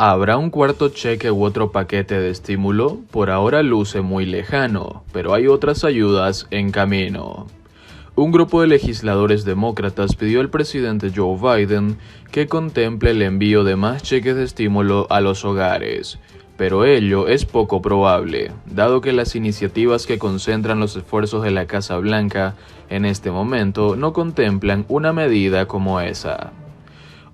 ¿Habrá un cuarto cheque u otro paquete de estímulo? Por ahora luce muy lejano, pero hay otras ayudas en camino. Un grupo de legisladores demócratas pidió al presidente Joe Biden que contemple el envío de más cheques de estímulo a los hogares, pero ello es poco probable, dado que las iniciativas que concentran los esfuerzos de la Casa Blanca en este momento no contemplan una medida como esa.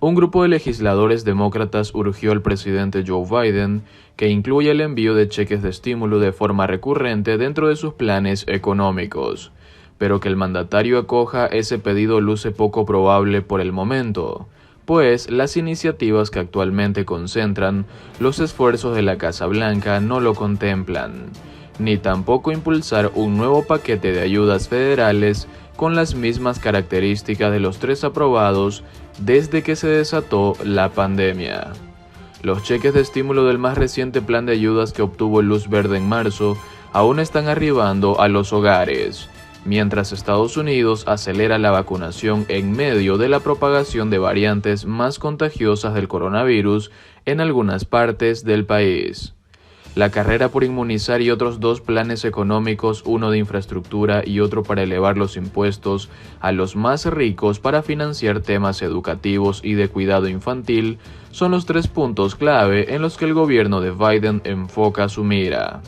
Un grupo de legisladores demócratas urgió al presidente Joe Biden que incluya el envío de cheques de estímulo de forma recurrente dentro de sus planes económicos, pero que el mandatario acoja ese pedido luce poco probable por el momento, pues las iniciativas que actualmente concentran los esfuerzos de la Casa Blanca no lo contemplan, ni tampoco impulsar un nuevo paquete de ayudas federales con las mismas características de los 3 aprobados desde que se desató la pandemia. Los cheques de estímulo del más reciente plan de ayudas que obtuvo luz verde en marzo aún están arribando a los hogares, mientras Estados Unidos acelera la vacunación en medio de la propagación de variantes más contagiosas del coronavirus en algunas partes del país. La carrera por inmunizar y otros 2 planes económicos, uno de infraestructura y otro para elevar los impuestos a los más ricos para financiar temas educativos y de cuidado infantil, son los 3 puntos clave en los que el gobierno de Biden enfoca su mira.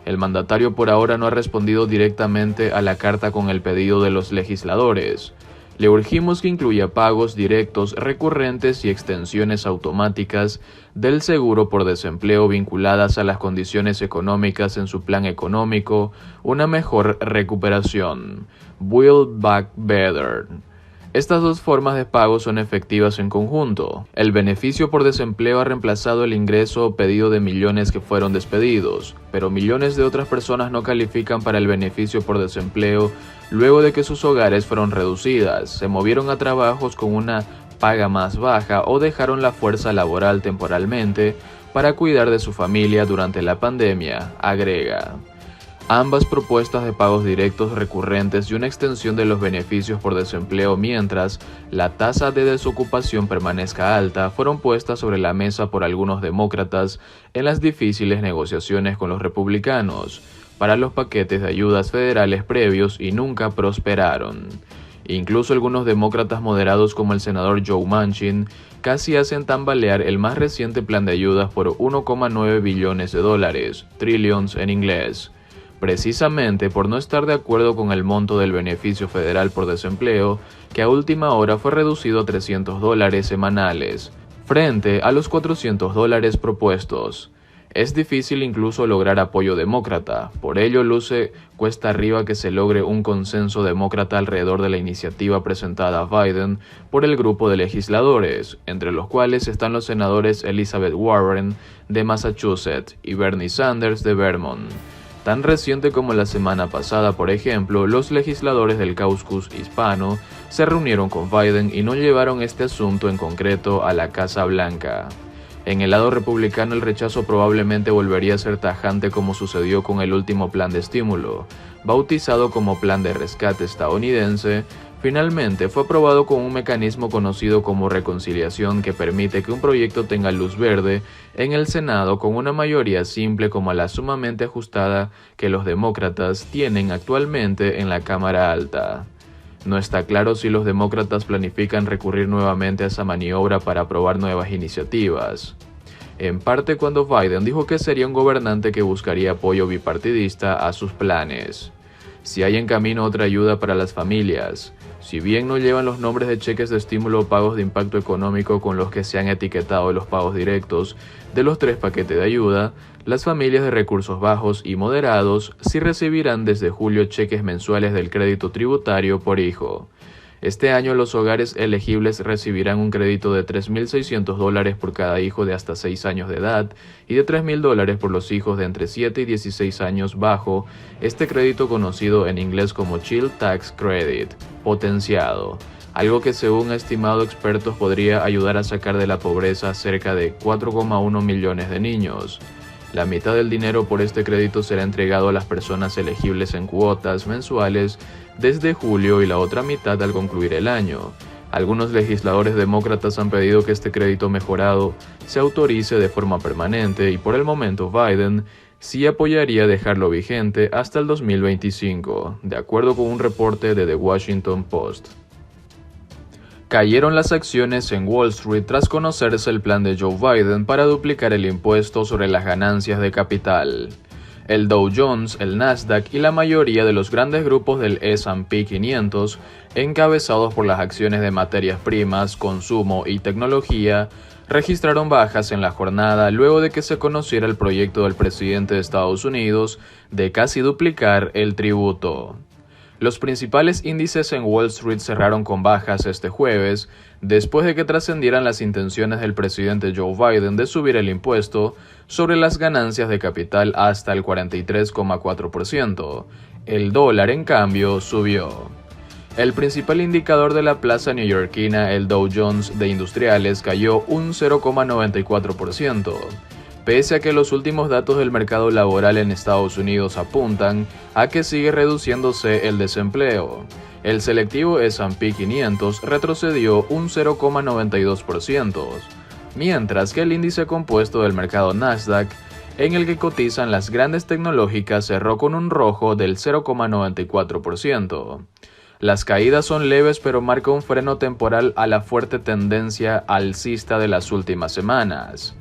El mandatario por ahora no ha respondido directamente a la carta con el pedido de los legisladores. Le urgimos que incluya pagos directos recurrentes y extensiones automáticas del seguro por desempleo vinculadas a las condiciones económicas en su plan económico, una mejor recuperación. Build Back Better. Estas 2 formas de pago son efectivas en conjunto. El beneficio por desempleo ha reemplazado el ingreso o pedido de millones que fueron despedidos, pero millones de otras personas no califican para el beneficio por desempleo luego de que sus hogares fueron reducidas, se movieron a trabajos con una paga más baja o dejaron la fuerza laboral temporalmente para cuidar de su familia durante la pandemia, agrega. Ambas propuestas de pagos directos recurrentes y una extensión de los beneficios por desempleo mientras la tasa de desocupación permanezca alta fueron puestas sobre la mesa por algunos demócratas en las difíciles negociaciones con los republicanos para los paquetes de ayudas federales previos y nunca prosperaron. Incluso algunos demócratas moderados como el senador Joe Manchin casi hacen tambalear el más reciente plan de ayudas por 1,9 billones de dólares, trillions en inglés, precisamente por no estar de acuerdo con el monto del beneficio federal por desempleo, que a última hora fue reducido a $300 semanales, frente a los $400 propuestos. Es difícil incluso lograr apoyo demócrata, por ello luce cuesta arriba que se logre un consenso demócrata alrededor de la iniciativa presentada a Biden por el grupo de legisladores, entre los cuales están los senadores Elizabeth Warren de Massachusetts y Bernie Sanders de Vermont. Tan reciente como la semana pasada, por ejemplo, los legisladores del caucus hispano se reunieron con Biden y no llevaron este asunto en concreto a la Casa Blanca. En el lado republicano el rechazo probablemente volvería a ser tajante como sucedió con el último plan de estímulo, bautizado como Plan de Rescate Estadounidense. Finalmente fue aprobado con un mecanismo conocido como reconciliación que permite que un proyecto tenga luz verde en el Senado con una mayoría simple como la sumamente ajustada que los demócratas tienen actualmente en la Cámara Alta. No está claro si los demócratas planifican recurrir nuevamente a esa maniobra para aprobar nuevas iniciativas. En parte cuando Biden dijo que sería un gobernante que buscaría apoyo bipartidista a sus planes. Si hay en camino otra ayuda para las familias, si bien no llevan los nombres de cheques de estímulo o pagos de impacto económico con los que se han etiquetado los pagos directos de los 3 paquetes de ayuda, las familias de recursos bajos y moderados sí recibirán desde julio cheques mensuales del crédito tributario por hijo. Este año los hogares elegibles recibirán un crédito de $3.600 por cada hijo de hasta 6 años de edad y de $3.000 por los hijos de entre 7 y 16 años bajo este crédito conocido en inglés como Child Tax Credit, potenciado, algo que según estimados expertos podría ayudar a sacar de la pobreza a cerca de 4,1 millones de niños. La mitad del dinero por este crédito será entregado a las personas elegibles en cuotas mensuales desde julio y la otra mitad al concluir el año. Algunos legisladores demócratas han pedido que este crédito mejorado se autorice de forma permanente y por el momento Biden sí apoyaría dejarlo vigente hasta el 2025, de acuerdo con un reporte de The Washington Post. Cayeron las acciones en Wall Street tras conocerse el plan de Joe Biden para duplicar el impuesto sobre las ganancias de capital. El Dow Jones, el Nasdaq y la mayoría de los grandes grupos del S&P 500, encabezados por las acciones de materias primas, consumo y tecnología, registraron bajas en la jornada luego de que se conociera el proyecto del presidente de Estados Unidos de casi duplicar el tributo. Los principales índices en Wall Street cerraron con bajas este jueves, después de que trascendieran las intenciones del presidente Joe Biden de subir el impuesto sobre las ganancias de capital hasta el 43,4%. El dólar, en cambio, subió. El principal indicador de la plaza neoyorquina, el Dow Jones de Industriales, cayó un 0,94%. Pese a que los últimos datos del mercado laboral en Estados Unidos apuntan a que sigue reduciéndose el desempleo. El selectivo S&P 500 retrocedió un 0,92%, mientras que el índice compuesto del mercado Nasdaq, en el que cotizan las grandes tecnológicas, cerró con un rojo del 0,94%. Las caídas son leves, pero marca un freno temporal a la fuerte tendencia alcista de las últimas semanas.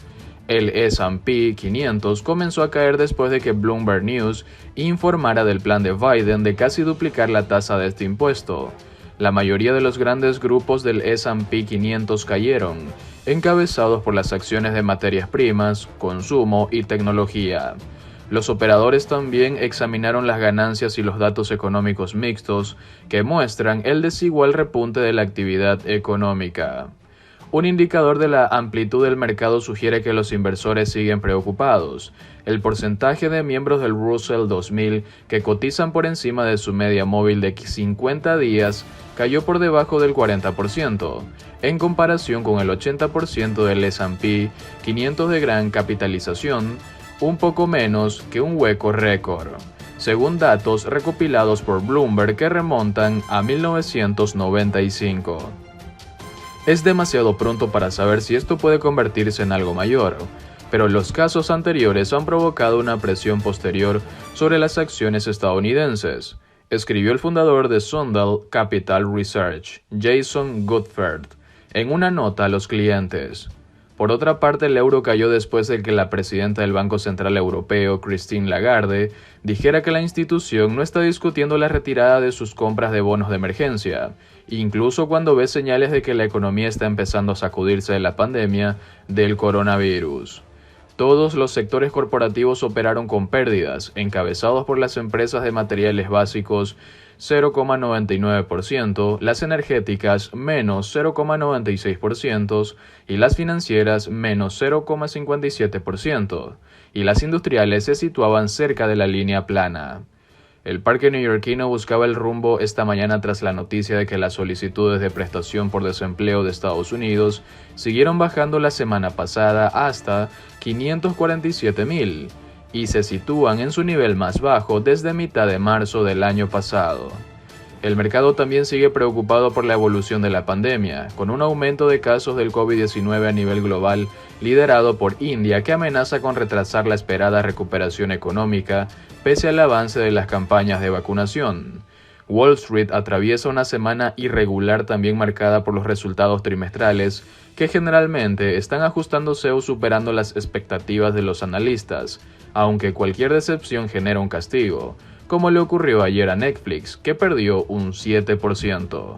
El S&P 500 comenzó a caer después de que Bloomberg News informara del plan de Biden de casi duplicar la tasa de este impuesto. La mayoría de los grandes grupos del S&P 500 cayeron, encabezados por las acciones de materias primas, consumo y tecnología. Los operadores también examinaron las ganancias y los datos económicos mixtos que muestran el desigual repunte de la actividad económica. Un indicador de la amplitud del mercado sugiere que los inversores siguen preocupados. El porcentaje de miembros del Russell 2000 que cotizan por encima de su media móvil de 50 días cayó por debajo del 40%, en comparación con el 80% del S&P 500 de gran capitalización, un poco menos que un hueco récord, según datos recopilados por Bloomberg que remontan a 1995. Es demasiado pronto para saber si esto puede convertirse en algo mayor, pero los casos anteriores han provocado una presión posterior sobre las acciones estadounidenses, escribió el fundador de Sundal Capital Research, Jason Goodford, en una nota a los clientes. Por otra parte, el euro cayó después de que la presidenta del Banco Central Europeo, Christine Lagarde, dijera que la institución no está discutiendo la retirada de sus compras de bonos de emergencia, incluso cuando ve señales de que la economía está empezando a sacudirse de la pandemia del coronavirus. Todos los sectores corporativos operaron con pérdidas, encabezados por las empresas de materiales básicos 0,99%, las energéticas menos 0,96% y las financieras menos 0,57%, y las industriales se situaban cerca de la línea plana. El parque neoyorquino buscaba el rumbo esta mañana tras la noticia de que las solicitudes de prestación por desempleo de Estados Unidos siguieron bajando la semana pasada hasta 547,000 y se sitúan en su nivel más bajo desde mitad de marzo del año pasado. El mercado también sigue preocupado por la evolución de la pandemia, con un aumento de casos del COVID-19 a nivel global liderado por India, que amenaza con retrasar la esperada recuperación económica pese al avance de las campañas de vacunación. Wall Street atraviesa una semana irregular también marcada por los resultados trimestrales, que generalmente están ajustándose o superando las expectativas de los analistas, aunque cualquier decepción genera un castigo, como le ocurrió ayer a Netflix, que perdió un 7%.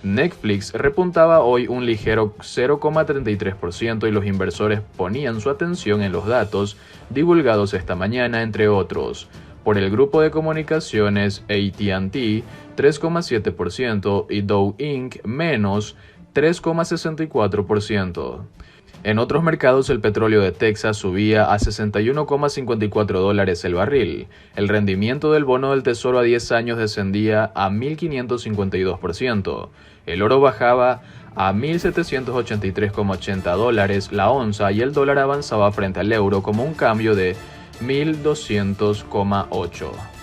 Netflix repuntaba hoy un ligero 0,33% y los inversores ponían su atención en los datos divulgados esta mañana, entre otros, por el grupo de comunicaciones AT&T 3,7% y Dow Inc. menos 3,64%. En otros mercados, el petróleo de Texas subía a $61,54 el barril. El rendimiento del bono del Tesoro a 10 años descendía a 1.552%. El oro bajaba a $1.783,80 la onza y el dólar avanzaba frente al euro como un cambio de 1.200,8.